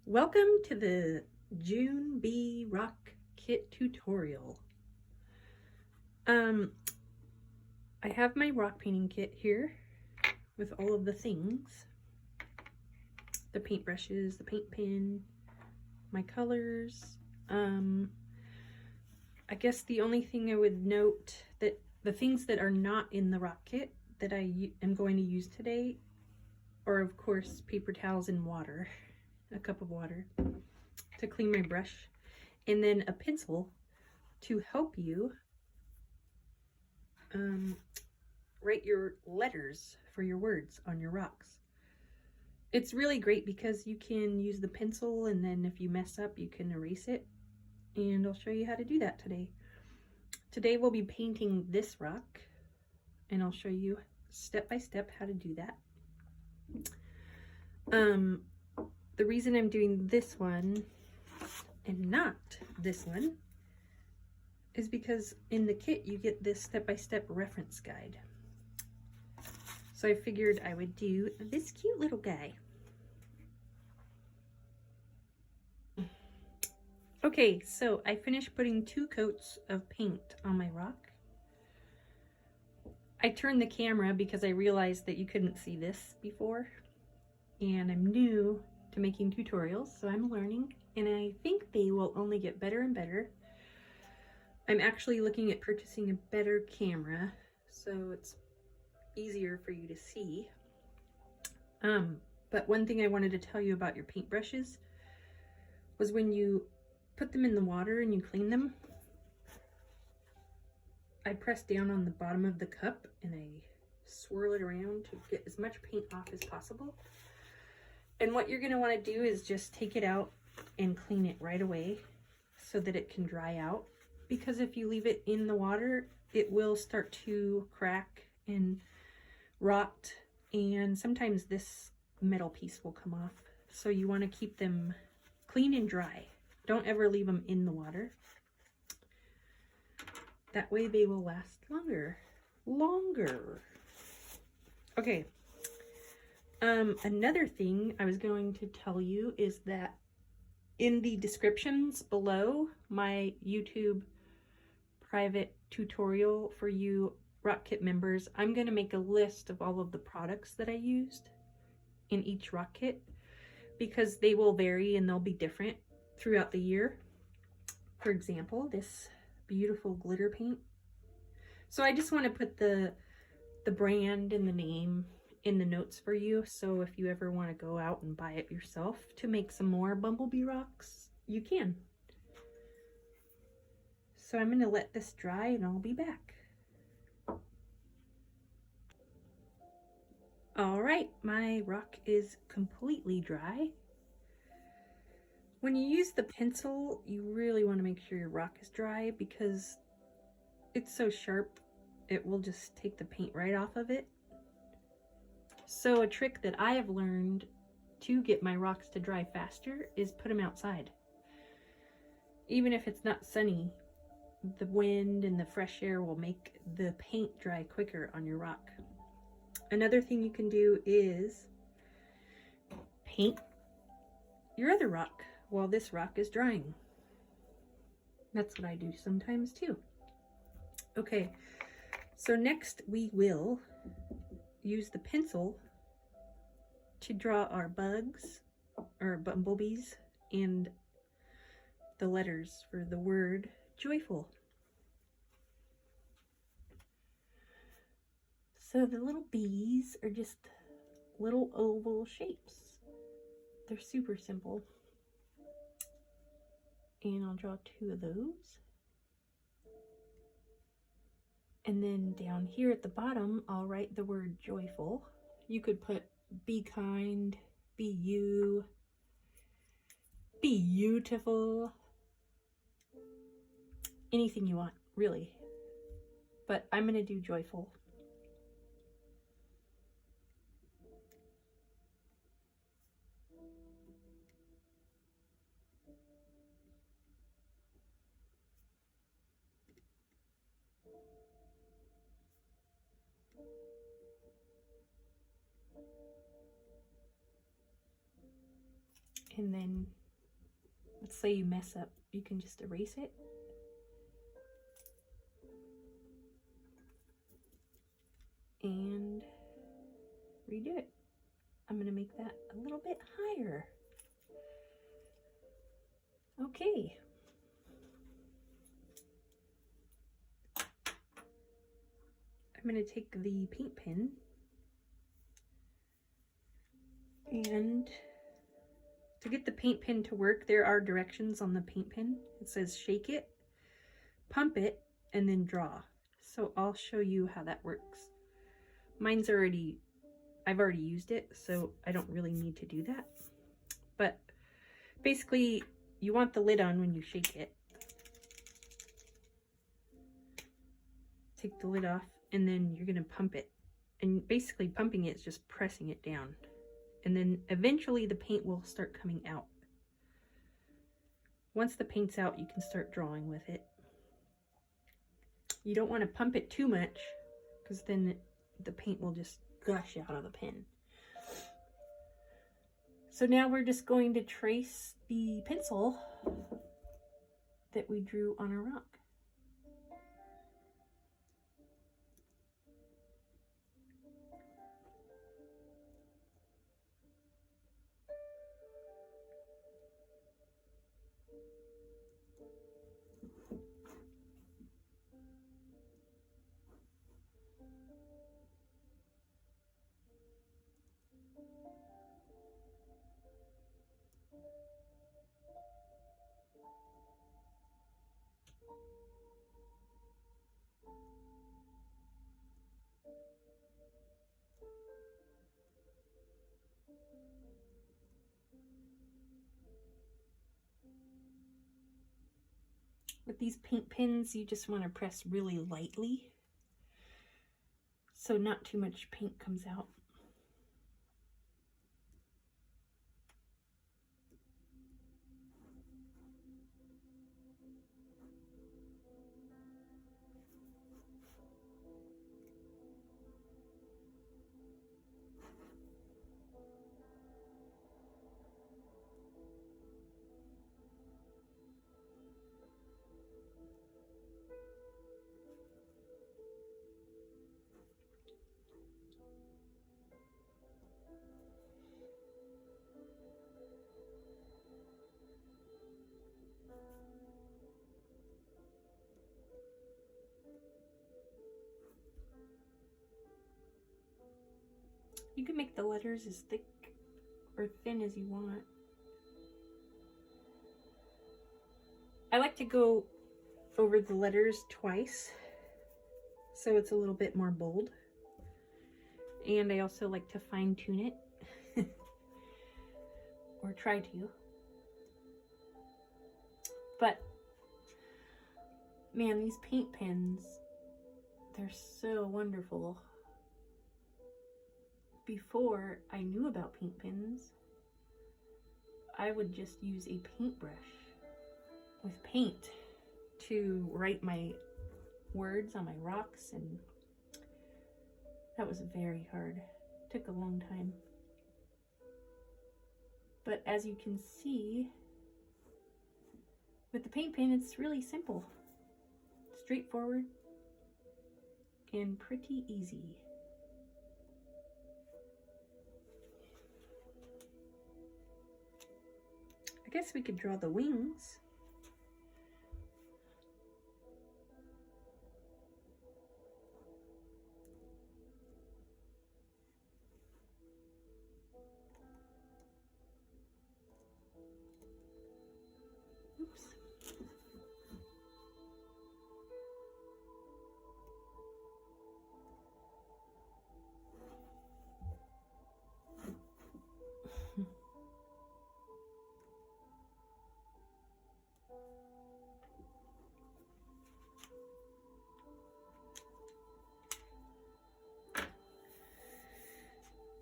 Welcome to the June B rock kit tutorial. I have my rock painting kit here with all of the things. The paintbrushes, the paint pen, my colors. I guess the only thing I would note that the things that are not in the rock kit that I am going to use today are, of course, paper towels and water. A cup of water to clean my brush, and then a pencil to help you write your letters for your words on your rocks. It's really great because you can use the pencil, and then if you mess up you can erase it, and I'll show you how to do that today. Today we'll be painting this rock, and I'll show you step by step how to do that. The reason I'm doing this one and not this one is because in the kit you get this step-by-step reference guide. So I figured I would do this cute little guy. Okay, so I finished putting 2 coats of paint on my rock. I turned the camera because I realized that you couldn't see this before, and I'm new to making tutorials, so I'm learning, and I think they will only get better and better. I'm actually looking at purchasing a better camera so it's easier for you to see. But one thing I wanted to tell you about your paintbrushes was when you put them in the water and you clean them, I press down on the bottom of the cup and I swirl it around to get as much paint off as possible. And what you're going to want to do is just take it out and clean it right away so that it can dry out. Because if you leave it in the water, it will start to crack and rot, and sometimes this metal piece will come off. So you want to keep them clean and dry. Don't ever leave them in the water. That way they will last longer. Okay. Another thing I was going to tell you is that in the descriptions below my YouTube private tutorial for you rock kit members, I'm going to make a list of all of the products that I used in each rock kit, because they will vary and they'll be different throughout the year. For example, this beautiful glitter paint. So I just want to put the brand and the name in the notes for you, so if you ever want to go out and buy it yourself to make some more bumblebee rocks, you can. So I'm going to let this dry and I'll be back. Alright, my rock is completely dry. When you use the pencil, you really want to make sure your rock is dry because it's so sharp, it will just take the paint right off of it. So a trick that I have learned to get my rocks to dry faster is put them outside. Even if it's not sunny, the wind and the fresh air will make the paint dry quicker on your rock. Another thing you can do is paint your other rock while this rock is drying. That's what I do sometimes too. Okay, so next we will use the pencil to draw our bugs or bumblebees and the letters for the word joyful. So the little bees are just little oval shapes. They're super simple. And I'll draw 2 of those. And then down here at the bottom, I'll write the word joyful. You could put be kind, be you, be beautiful, anything you want, really. But I'm going to do joyful. And then let's say you mess up, you can just erase it. And redo it. I'm going to make that a little bit higher. Okay. I'm going to take the paint pen and to get the paint pen to work, there are directions on the paint pen. It says shake it, pump it, and then draw. So I'll show you how that works. I've already used it, so I don't really need to do that. But basically, you want the lid on when you shake it. Take the lid off, and then you're gonna pump it. And basically pumping it is just pressing it down. And then eventually the paint will start coming out. Once the paint's out, you can start drawing with it. You don't want to pump it too much, because then the paint will just gush out of the pen. So now we're just going to trace the pencil that we drew on our rock. With these paint pens, you just want to press really lightly, so not too much paint comes out. You can make the letters as thick or thin as you want. I like to go over the letters twice, so it's a little bit more bold. And I also like to fine tune it, or try to. But, man, these paint pens, they're so wonderful. Before I knew about paint pens, I would just use a paintbrush with paint to write my words on my rocks, and that was very hard. It took a long time. But as you can see, with the paint pen, it's really simple, straightforward, and pretty easy. I guess we could draw the wings. Oops.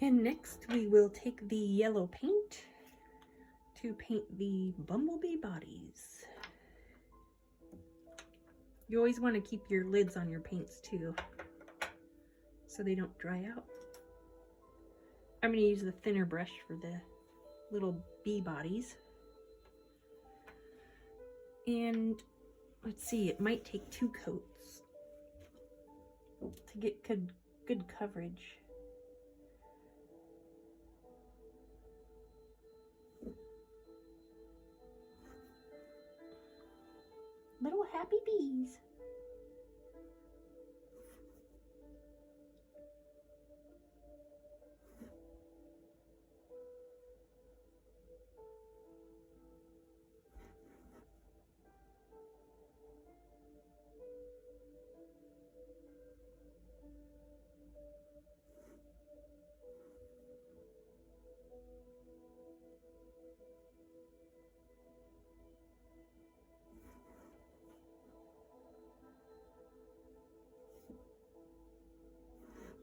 And next we will take the yellow paint to paint the bumblebee bodies. You always want to keep your lids on your paints too, so they don't dry out. I'm going to use the thinner brush for the little bee bodies. And let's see, it might take 2 coats to get good coverage. Little happy bees.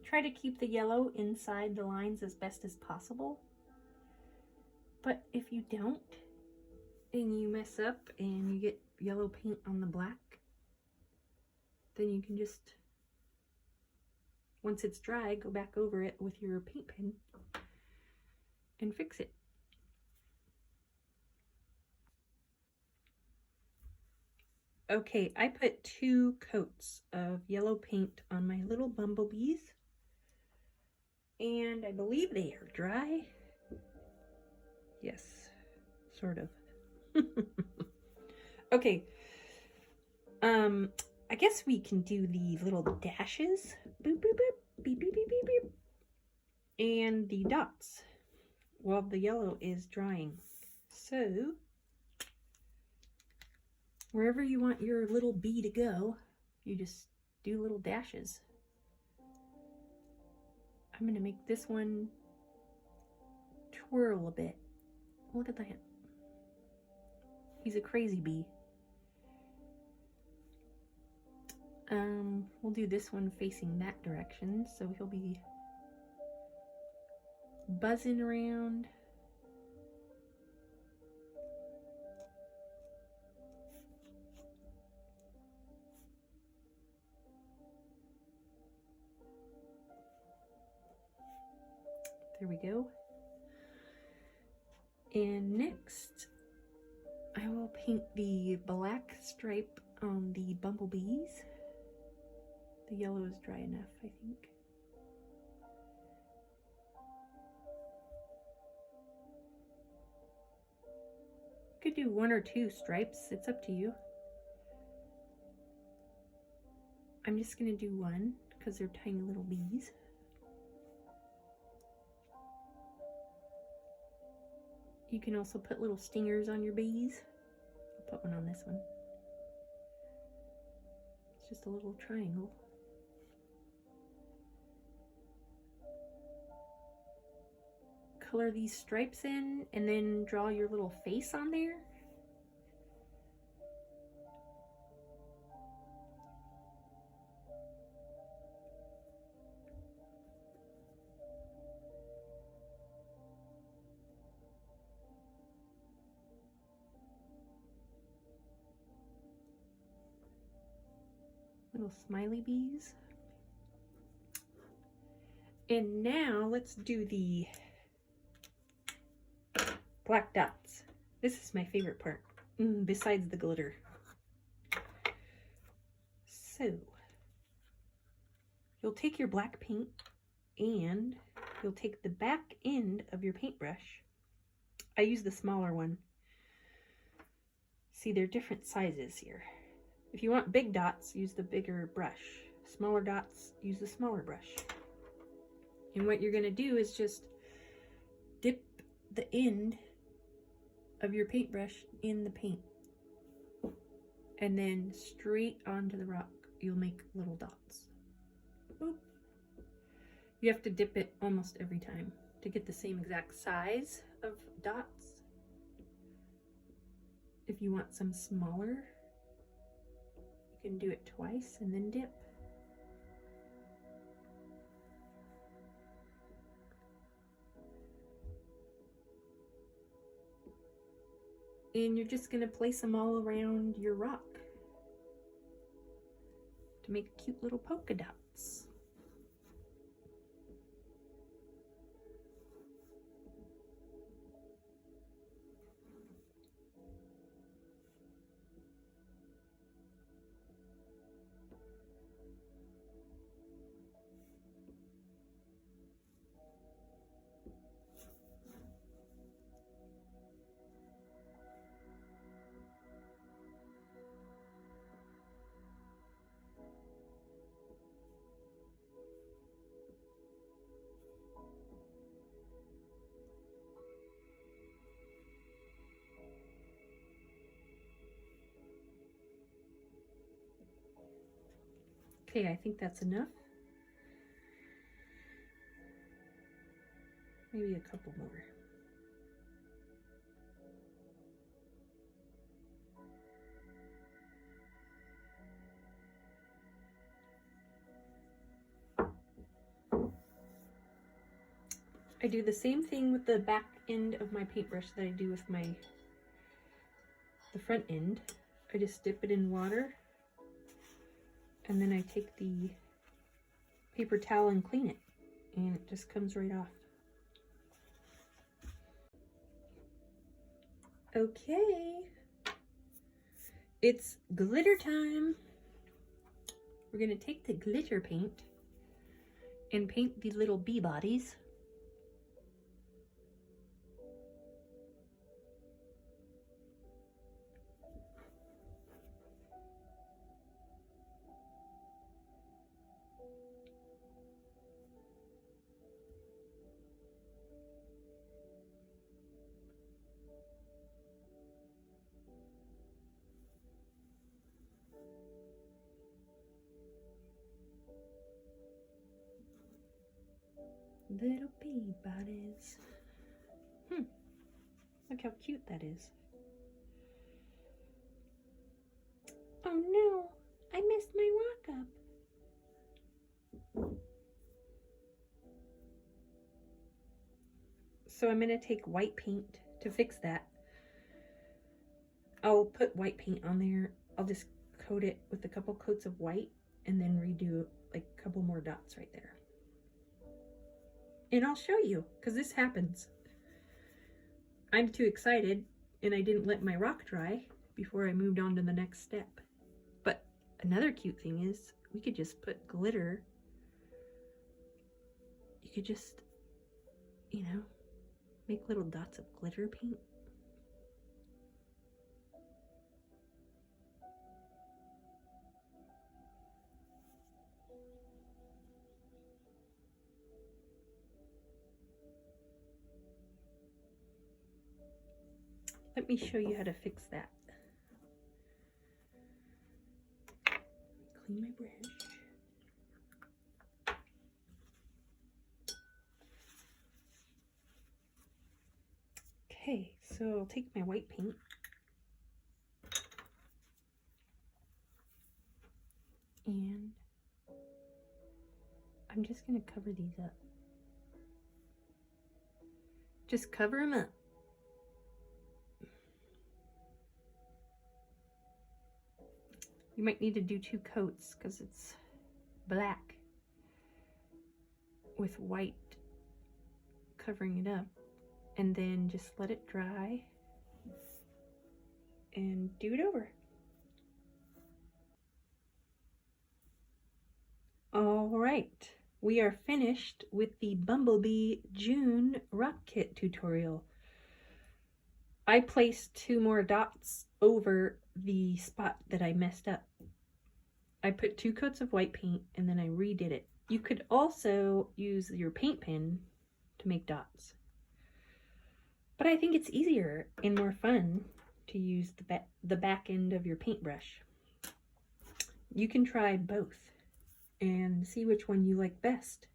Try to keep the yellow inside the lines as best as possible. But if you don't, and you mess up and you get yellow paint on the black, then you can just, once it's dry, go back over it with your paint pen and fix it. Okay, I put 2 coats of yellow paint on my little bumblebees, and I believe they are dry. Yes, sort of. Okay, I guess we can do the little dashes, boop, boop, boop, beep, beep, beep, beep, beep, and the dots while the yellow is drying. So, wherever you want your little bee to go, you just do little dashes. I'm gonna make this one twirl a bit. Look at that. He's a crazy bee. We'll do this one facing that direction, so he'll be buzzing around. There we go. And next, I will paint the black stripe on the bumblebees. The yellow is dry enough, I think. You could do 1 or 2 stripes, it's up to you. I'm just gonna do 1 because they're tiny little bees. You can also put little stingers on your bees. I'll put one on this one. It's just a little triangle. Color these stripes in and then draw your little face on there. Little smiley bees. And now let's do the black dots. This is my favorite part, besides the glitter. So, you'll take your black paint and you'll take the back end of your paintbrush. I use the smaller one. See, they're different sizes here. If you want big dots, use the bigger brush. Smaller dots, use the smaller brush. And what you're going to do is just dip the end of your paintbrush in the paint. And then straight onto the rock, you'll make little dots. Boop. You have to dip it almost every time to get the same exact size of dots. If you want some smaller, you can do it twice and then dip. And you're just going to place them all around your rock to make cute little polka dots. Okay, I think that's enough. Maybe a couple more. I do the same thing with the back end of my paintbrush that I do with the front end. I just dip it in water and then I take the paper towel and clean it, and it just comes right off. Okay, it's glitter time. We're gonna take the glitter paint and paint the little bee bodies. Little bee bodies. Look how cute that is. Oh no, I messed my rock up. So I'm gonna take white paint to fix that. I'll put white paint on there. I'll just coat it with a couple coats of white and then redo like a couple more dots right there. And I'll show you, because this happens. I'm too excited and I didn't let my rock dry before I moved on to the next step. But another cute thing is we could just put glitter. You could just, you know, make little dots of glitter paint. Let me show you how to fix that. Clean my brush. Okay, so I'll take my white paint and I'm just going to cover these up. Just cover them up. You might need to do 2 coats because it's black with white covering it up, and then just let it dry and do it over. All right, we are finished with the Bumblebee June rock kit tutorial. I placed 2 more dots over the spot that I messed up. I put 2 coats of white paint and then I redid it. You could also use your paint pen to make dots, but I think it's easier and more fun to use the back end of your paintbrush. You can try both and see which one you like best.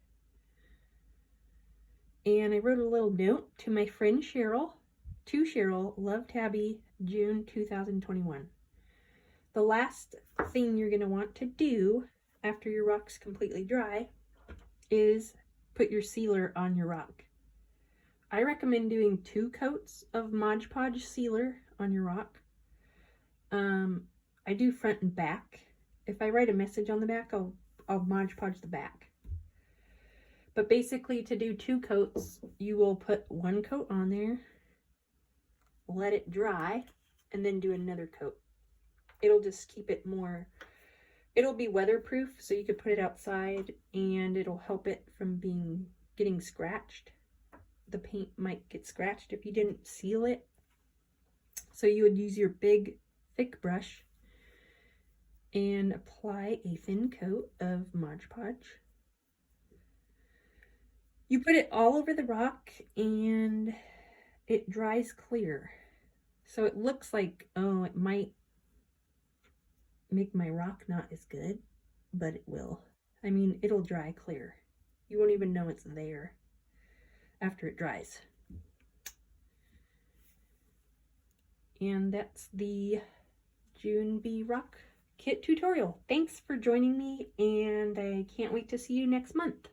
And I wrote a little note to my friend Cheryl. To Cheryl, love Tabi, June 2021. The last thing you're going to want to do after your rock's completely dry is put your sealer on your rock. I recommend doing 2 coats of Mod Podge sealer on your rock. I do front and back. If I write a message on the back, I'll Mod Podge the back. But basically, to do 2 coats, you will put 1 coat on there, let it dry, and then do another coat. It'll just keep it more, it'll be weatherproof, so you could put it outside and it'll help it from getting scratched. The paint might get scratched if you didn't seal it. So you would use your big thick brush and apply a thin coat of Mod Podge. You put it all over the rock and it dries clear. So it looks like, oh, it might make my rock not as good. but it will. I mean, it'll dry clear. You won't even know it's there after it dries. And that's the June Bee Rock Kit tutorial. Thanks for joining me, and I can't wait to see you next month.